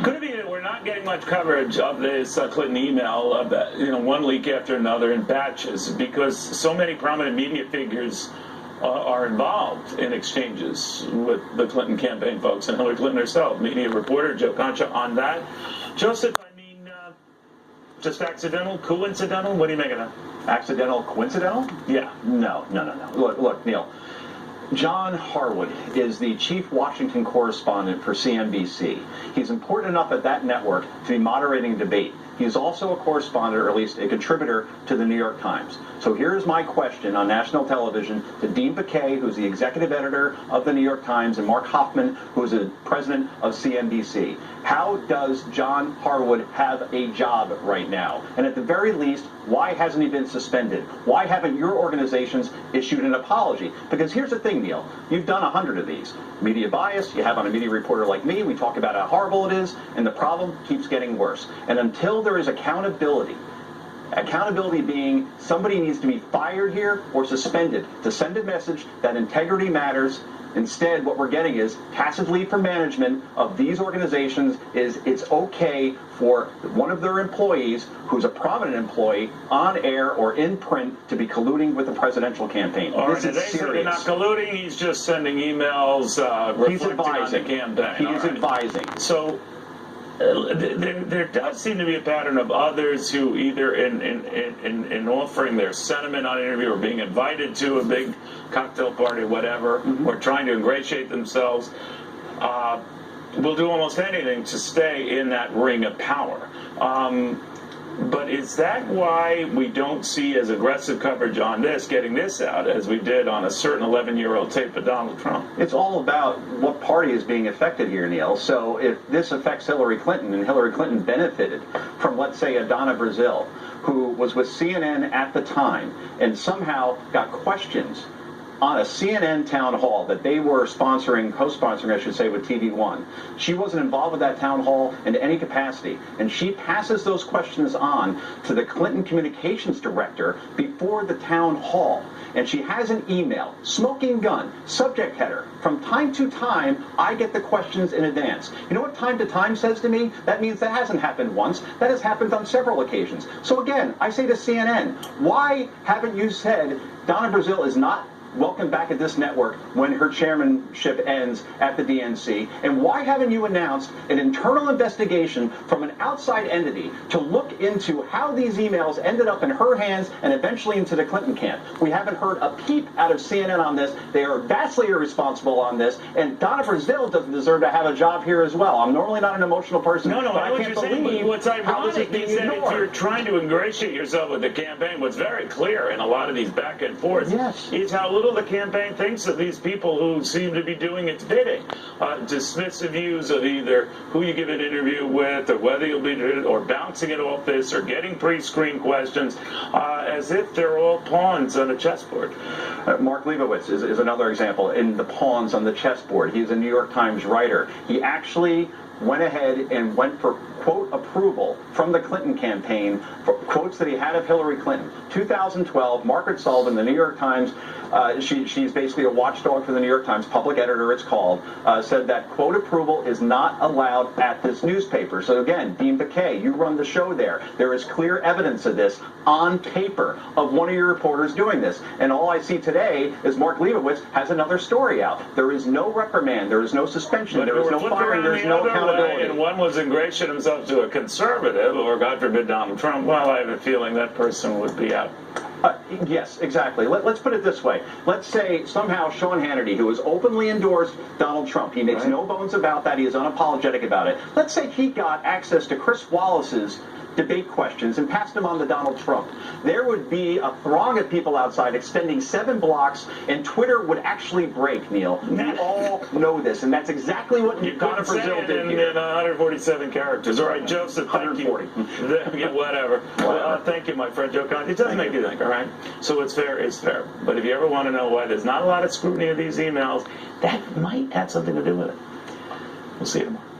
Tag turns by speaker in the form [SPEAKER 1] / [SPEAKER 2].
[SPEAKER 1] Could it be that we're not getting much coverage of this Clinton email, about, one leak after another in batches, because so many prominent media figures are involved in exchanges with the Clinton campaign folks and Hillary Clinton herself? Media reporter Joe Concha on that. Joseph, just accidental, coincidental? What do you make of that?
[SPEAKER 2] Accidental, coincidental?
[SPEAKER 1] Yeah.
[SPEAKER 2] No. Look, Neil. John Harwood is the chief Washington correspondent for CNBC. He's important enough at that network to be moderating debate. He's also a correspondent, or at least a contributor, to the New York Times. So here's my question on national television to Dean Baquet, who's the executive editor of the New York Times, and Mark Hoffman, who's the president of CNBC. How does John Harwood have a job right now? And at the very least, why hasn't he been suspended? Why haven't your organizations issued an apology? Because here's the thing, Neil. You've done 100 of these. Media bias, you have on a media reporter like me, we talk about how horrible it is, and the problem keeps getting worse. And until there is accountability being somebody needs to be fired here or suspended to send a message that integrity matters. Instead, what we're getting is tacit leave from management of these organizations is it's okay for one of their employees, who's a prominent employee, on air or in print, to be colluding with the presidential campaign.
[SPEAKER 1] This is serious. They're not colluding. He's just sending emails reflecting on the campaign.
[SPEAKER 2] He is advising.
[SPEAKER 1] So there does seem to be a pattern of others who either in offering their sentiment on an interview or being invited to a big cocktail party or whatever, or trying to ingratiate themselves, will do almost anything to stay in that ring of power. But is that why we don't see as aggressive coverage on this, getting this out, as we did on a certain 11-year-old tape of Donald Trump?
[SPEAKER 2] It's all about what party is being affected here, Neil. So if this affects Hillary Clinton, and Hillary Clinton benefited from, let's say, a Donna Brazile, who was with CNN at the time, and somehow got questions on a CNN town hall that they were co-sponsoring, I should say, with TV One. She wasn't involved with that town hall in any capacity, and she passes those questions on to the Clinton communications director before the town hall. And she has an email, smoking gun, subject header. From time to time, I get the questions in advance. You know what time to time says to me? That means that hasn't happened once. That has happened on several occasions. So again, I say to CNN, why haven't you said Donna Brazile is not welcome back at this network when her chairmanship ends at the DNC? And why haven't you announced an internal investigation from an outside entity to look into how these emails ended up in her hands and eventually into the Clinton camp? We haven't heard a peep out of CNN on this. They are vastly irresponsible on this, and Donna Brazile doesn't deserve to have a job here as well. I'm normally not an emotional person, but I can't believe
[SPEAKER 1] what's ironic is that if you're trying to ingratiate yourself with the campaign, what's very clear in a lot of these back and forths is how little the campaign thinks of these people who seem to be doing its bidding. Dismissive views of either who you give an interview with, or whether you'll be, or bouncing it off this, or getting pre-screened questions, as if they're all pawns on a chessboard.
[SPEAKER 2] Mark Leibowitz is another example in the pawns on the chessboard. He's a New York Times writer. He actually went ahead and went for, quote, approval from the Clinton campaign for quotes that he had of Hillary Clinton. 2012, Margaret Sullivan, the New York Times, she's basically a watchdog for the New York Times, public editor it's called, said that, quote, approval is not allowed at this newspaper. So again, Dean Baquet, you run the show there. There is clear evidence of this on paper of one of your reporters doing this. And all I see today is Mark Leibowitz has another story out. There is no reprimand. There is no suspension. There is no firing. There is no accountability.
[SPEAKER 1] And one was ingratiating himself to a conservative, or God forbid Donald Trump. Well, I have a feeling that person would be out.
[SPEAKER 2] Yes, exactly. Let's put it this way. Let's say somehow Sean Hannity, who has openly endorsed Donald Trump, he makes no bones about that, he is unapologetic about it. Let's say he got access to Chris Wallace's debate questions and passed them on to Donald Trump. There would be a throng of people outside extending 7 blocks, and Twitter would actually break, Neil. We all know this, and that's exactly what Donna Brazile did here.
[SPEAKER 1] In 147 characters. All right, Joseph, thank you.
[SPEAKER 2] 140.
[SPEAKER 1] Yeah, whatever. Well, thank you, my friend Joe Concha. It does make you think, all right? So it's fair, it's fair. But if you ever want to know why there's not a lot of scrutiny of these emails, that might have something to do with it. We'll see you tomorrow.